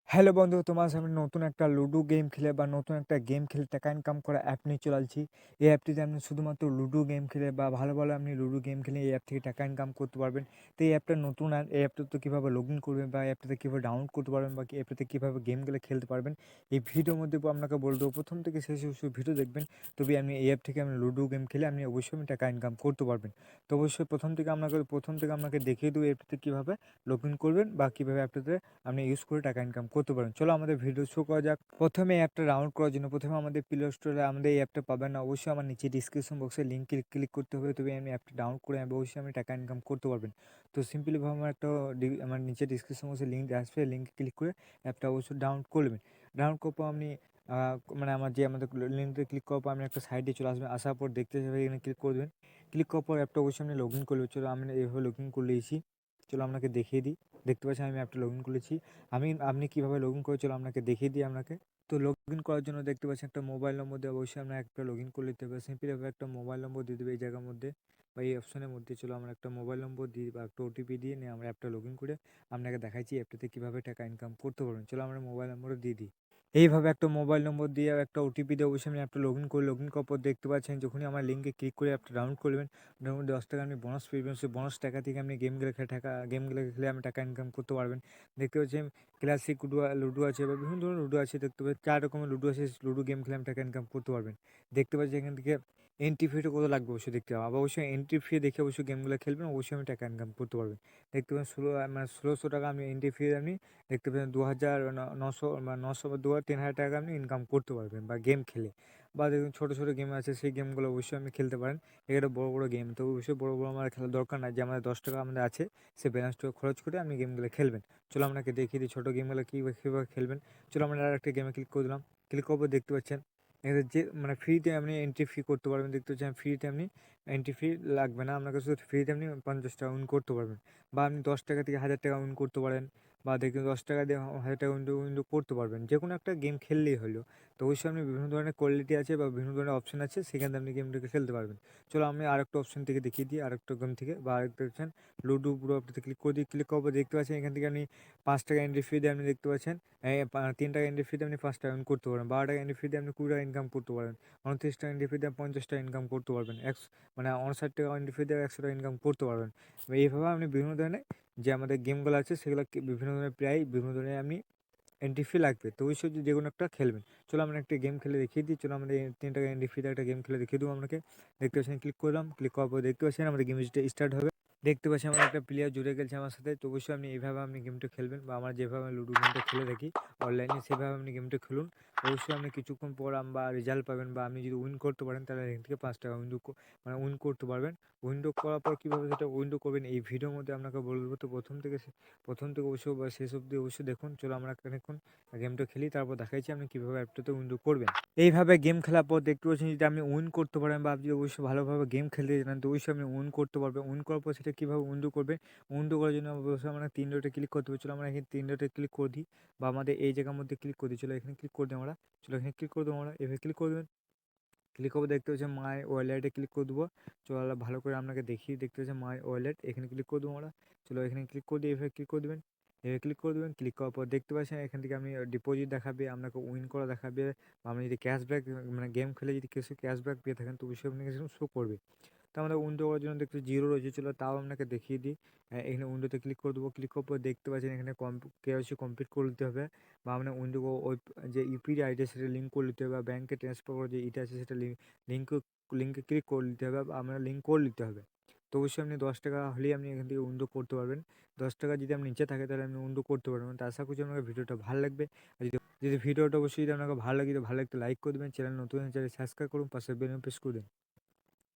Hello বন্ধু, তোমার সামনে নতুন একটা লুডো গেম খেলে বা নতুন একটা গেম খেলে টাকা ইনকাম করা অ্যাপ নিয়ে চলে আসছি। এই অ্যাপটিতে আপনি শুধুমাত্র লুডো গেম খেলে বা ভালো ভালো আপনি লুডো গেম খেলে এই অ্যাপ থেকে টাকা ইনকাম করতে পারবেন। তো এই অ্যাপটা নতুন, আর এই অ্যাপটাতে কীভাবে লগ ইন করবেন বা অ্যাপটাতে কীভাবে ডাউনলোড করতে পারবেন বা এই অ্যাপটাতে কীভাবে গেমগুলো খেলতে পারবেন, এই ভিডিওর মধ্যে আপনাকে বলে দেবো। প্রথম থেকে শেষ অবশ্যই ভিডিও দেখবেন, তবে আপনি এই অ্যাপ থেকে আপনি লুডো গেম খেলে আপনি অবশ্যই টাকা ইনকাম করতে পারবেন। তো অবশ্যই প্রথম থেকে আপনাকে দেখিয়ে দেবো অ্যাপটাতে কীভাবে লগ ইন করবেন বা কীভাবে অ্যাপটাতে আপনি ইউজ করে টাকা ইনকাম করতে পারেন। চলো আমাদের ভিডিও শুরু করা যাক। প্রথমে এই অ্যাপটা ডাউনলোড করার জন্য প্রথমে আমাদের প্লে স্টোরে আমাদের এই অ্যাপটা পাবেন না, অবশ্যই আমার নিচে ডিসক্রিপশন বক্সে লিঙ্ক ক্লিক করতে হবে, তবে আমি অ্যাপটা ডাউনলোড করে অবশ্যই আমি টাকা ইনকাম করতে পারবেন। তো সিম্পলিভাবে আমার নিচে ডিসক্রিপশন বক্সে লিঙ্ক আসবে, লিঙ্কে ক্লিক করে অ্যাপটা অবশ্যই ডাউনলোড করবেন। ডাউনলোড করার পর আপনি আমাদের লিঙ্কে ক্লিক করার পর আপনি একটা সাইডে চলে আসবেন, আসার পর দেখতে যাবে এখানে ক্লিক করবেন। ক্লিক করার পর অ্যাপটা অবশ্যই আপনি লগ ইন করলে, চলো আমি এইভাবে লগ ইন করে নিয়েছি। চলো আপনাকে দেখিয়ে দিই। দেখতে পাচ্ছেন আমি অ্যাপটা লগ ইন করেছি। আপনি কীভাবে লগ ইন করে, চলো আপনাকে দেখিয়ে দিই আপনাকে। তো লগ ইন করার জন্য দেখতে পাচ্ছেন একটা মোবাইল নম্বর দিয়ে অবশ্যই আপনার একটা লগ ইন করে নিতে হবে। সিম্পলিভাবে একটা মোবাইল নম্বর দিয়ে দেবে এই জায়গার মধ্যে বা এই অপশনের মধ্যে। চলো আমরা একটা মোবাইল নম্বর দিই বা একটা ওটিপি দিয়ে নিয়ে আমরা অ্যাপটা লগ ইন করে আপনাকে দেখাচ্ছি অ্যাপটাতে কীভাবে টাকা ইনকাম করতে পারবেন। চলো আমরা মোবাইল নম্বরও দিয়ে দিই। এইভাবে একটা মোবাইল নম্বর দিয়ে একটা ওটিপি দিয়ে অবশ্যই আপনি অ্যাপটা লগ ইন করি। লগ ইন করার পর দেখতে পাচ্ছেন যখনই আমার লিঙ্কে ক্লিক করে অ্যাপটা ডাউনলোড করবেন, মোটামুটি 10 টাকা আপনি বোনাস পেয়ে সেই বোনাস টাকা থেকে আপনি গেমগুলো খেলে আপনি টাকা ইনকাম করতে পারবেন। দেখতে পাচ্ছেন ক্লাসিক লুডো আছে বা বিভিন্ন ধরনের লুডো আছে, দেখতে পাচ্ছেন 4 রকমের লুডো আছে। লুডো গেম খেলে আপনি টাকা ইনকাম করতে পারবেন। দেখতে পাচ্ছেন এখান থেকে এন্ট্রি ফিটা কত লাগবে অবশ্যই দেখতে হবে, আবার অবশ্যই এন্ট্রি ফি দেখে অবশ্যই গেমগুলো খেলবেন, অবশ্যই আমি টাকা ইনকাম করতে পারবেন। দেখতে পাচ্ছেন 1600 টাকা আপনি এন্ট্রি ফি আপনি দেখতে পাচ্ছেন 2900 বা 900 বা 3000 টাকা আপনি ইনকাম করতে পারবেন বা গেম খেলে। বা দেখুন ছোটো ছোটো গেম আছে, সেই গেমগুলো অবশ্যই আপনি খেলতে পারেন। এগুলো বড় বড় গেম, তো অবশ্যই বড় বড় আমার খেলার দরকার নাই, যে আমাদের 10 টাকা আমাদের আছে সেই ব্যালেন্সটা খরচ করে আপনি গেমগুলো খেলবেন। চলো আপনাকে দেখিয়ে দিই ছোটো গেমগুলো কীভাবে খেলবেন। চলো আমরা আরেকটা গেমে ক্লিক করে দিলাম। ক্লিক করার পর দেখতে পাচ্ছেন এখানে যে ফ্রিতে আপনি এন্ট্রি ফি করতে পারবেন। দেখতে পাচ্ছেন ফ্রিতে আপনি এন্ট্রি ফি লাগবে না, আপনাকে শুধু ফ্রিতে আপনি 50 টাকা উইন করতে পারবেন। বা আপনি 10 টাকা থেকে 1000 টাকা উইন করতে পারেন, বা দেখুন 10 টাকা দিয়ে 1000 টাকা উইন করতে পারবেন। যে কোনো একটা গেম খেললেই হলো। তো অবশ্যই আপনি বিভিন্ন ধরনের কোয়ালিটি আছে বা বিভিন্ন ধরনের অপশন আছে, সেখান থেকে আপনি গেমটাকে খেলতে পারবেন। চলো আমি আরেকটা অপশন থেকে দেখিয়ে দিই, আরেকটা গেম থেকে বা আরেকটা অপশন লুডো পুরো আপনি ক্লিক করে দিই। ক্লিক করার পর দেখতে পাচ্ছেন এখান থেকে আপনি 5 টাকা এন্ট্রি ফি দিয়ে আপনি দেখতে পাচ্ছেন 3 টাকা এন্ট্রি ফি দিয়ে আপনি 5 টাকা ইনকাম করতে পারবেন। 12 টাকা এন্ট্রি ফি দিয়ে আপনি 20 টাকা ইনকাম করতে পারবেন। 29 টাকা এন্ট্রি ফি দিয়ে 50 টাকা ইনকাম করতে পারবেন। 59 টাকা এন্ট্রি ফি দিয়ে 100 টাকা ইনকাম করতে পারবেন। এইভাবে আপনি বিভিন্ন ধরনের যে আমাদের গেমগুলো আছে সেগুলো বিভিন্ন ধরনের প্রায় বিভিন্ন ধরনের আপনি এন্ট্রি ফি লাগবে, তো অবশ্যই যে কোনো একটা খেলবেন। চলো আমরা একটা গেম খেলে দেখিয়ে দিই। চলো আমাদের 3 টাকা এন্ট্রি ফি দিয়ে একটা গেম খেলে দেখিয়ে দেবো আপনাকে। দেখতে পাচ্ছেন ক্লিক করলাম, ক্লিক করার পর দেখতে পাচ্ছেন আমাদের গেম স্টার্ট হবে। দেখতে পাচ্ছি আমার একটা প্লেয়ার জুড়ে গেছে আমার সাথে, তো অবশ্যই আপনি এইভাবে আপনি গেমটা খেলবেন বা আমরা যেভাবে লুডো গেমটা খেলে থাকি অনলাইনে সেভাবে আপনি গেমটা খেলুন। অবশ্যই আপনি কিছুক্ষণ পর বা রেজাল্ট পাবেন, বা আপনি যদি উইন করতে পারেন তাহলে এখান থেকে 5 টাকা উইন করতে পারবেন। উইন্ডো করার পর কীভাবে সেটা উইন্ডো করবেন এই ভিডিওর মধ্যে আপনাকে বলে দেবো। তো প্রথম থেকে অবশ্যই বা শেষ অবধি অবশ্যই দেখুন। চলো আমরা খানিকক্ষণ গেমটা খেলি, তারপর দেখাচ্ছি আপনি কীভাবে অ্যাপটাতে উইন্ডো করবেন। এইভাবে গেম খেলার পর দেখতে পাচ্ছেন যদি আপনি উইন করতে পারেন বা আপনি অবশ্যই ভালোভাবে গেম খেলতে জানেন, তো অবশ্যই আপনি উইন করতে পারবেন। উইন করার পর সেটা কীভাবে উইন্ডো করবেন, উইন্ডো করার জন্য অবশ্যই আমরা 3 ডটে ক্লিক করতে হবে। চলো আমরা এখানে 3 ডটে ক্লিক করে দিই বা আমাদের এই জায়গার মধ্যে ক্লিক করে দিই। চলো এখানে ক্লিক করে দিই আমরা। চলো এখানে ক্লিক করে দেবো আমরা, এভাবে ক্লিক করে দেবেন। ক্লিক করবো দেখতে পাচ্ছেন মাই ওয়ালেটে ক্লিক করে দেবো। চলো ভালো করে আপনাকে দেখিয়ে, দেখতে পাচ্ছেন মাই ওয়ালেট, এখানে ক্লিক করে দেবো আমরা। চলো এখানে ক্লিক করে দিয়ে এভাবে ক্লিক করে দেবেন। এভাবে ক্লিক করে দেবেন। ক্লিক করার পর দেখতে পাচ্ছেন এখান থেকে আপনি ডিপোজিট দেখাবে, আপনাকে উইন করা দেখাবে, বা আপনি যদি ক্যাশব্যাক গেম খেলে যদি কিছু ক্যাশব্যাক পেয়ে থাকেন তো অবশ্যই আপনাকে শো করবে। তো আমাদের উইন্ডো করার জন্য দেখতে জিরো রয়েছে, চলো তাও আপনাকে দেখিয়ে দিই। এখানে উইন্ডোতে ক্লিক করে দেবো। ক্লিক করার পর দেখতে পাচ্ছেন এখানে কেওয়াইসি কমপ্লিট করে দিতে হবে, বা আপনার উইন্ডো ওই যে ইউপিআই আইডি সেটা লিঙ্ক করে নিতে হবে, বা ব্যাঙ্কে ট্রান্সফার করার যে এটা আছে সেটা লিঙ্ক লিঙ্কে ক্লিক করে নিতে হবে, বা আপনার লিঙ্ক করে নিতে হবে। তো অবশ্যই আপনি 10 টাকা হলেই আপনি এখান থেকে উইন্ডো করতে পারবেন। 10 টাকা যদি আপনি নিচে থাকে তাহলে আপনি উইন্ডো করতে পারবেন। তো আশা করছি আপনাকে ভিডিওটা ভালো লাগবে। আর যদি ভিডিওটা অবশ্যই যদি আপনাকে ভালো লাগে, তো ভালো একটা লাইক করে দেবেন। চ্যানেল নতুন চ্যানেল সাবস্ক্রাইব করুন, পাশে বেল প্রেস করে দিন।